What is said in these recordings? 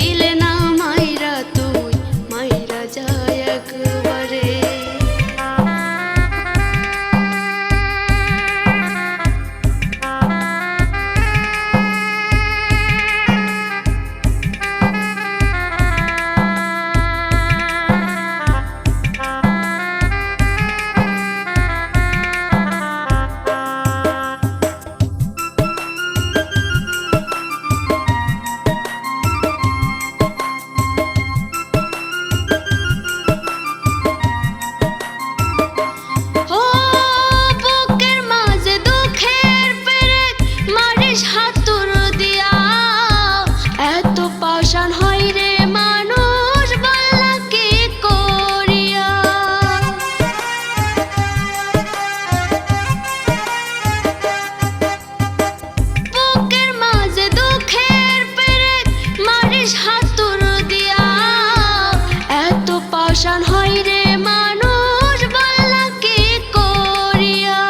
তিলে না মাইরা তুই মাইরা যায় একবারে। পাষাণ হয় রে মানুষ বললা কি করিয়া,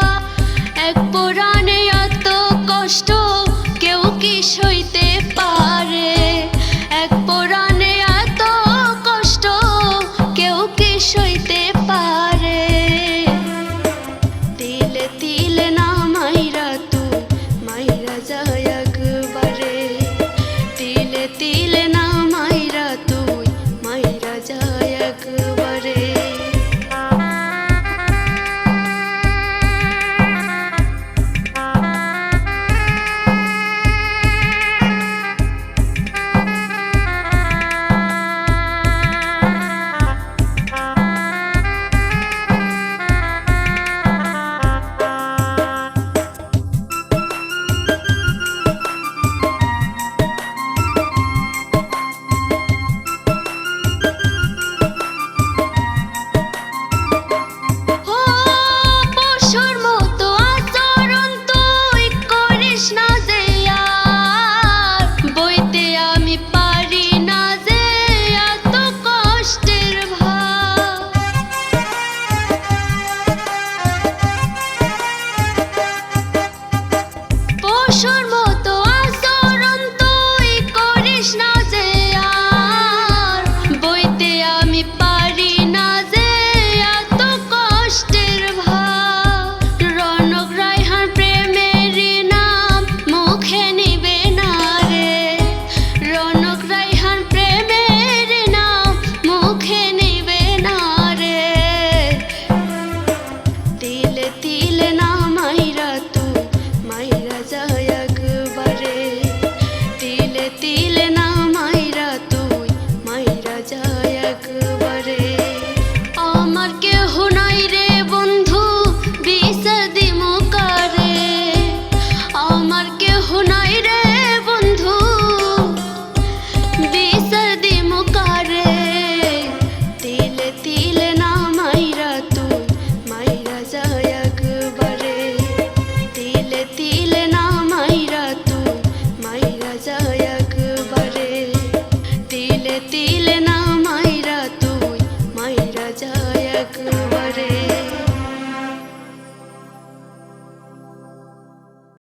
এক পুরাণে এত কষ্ট কেউ কি সইতে পারে, এক পুরাণে এত কষ্ট কেউ কি সইতে পারে। তিলে তিলে না মাইরা তুই মাইরা যায় একবারে, তিলে তিলে না মাইরা তুই মাইরা যায় একবারে। তিলে না মাইরা তুই মাইরা যায় একবারে, তিলে তিলে না মাইরা তুই মাইরা যায় একবারে।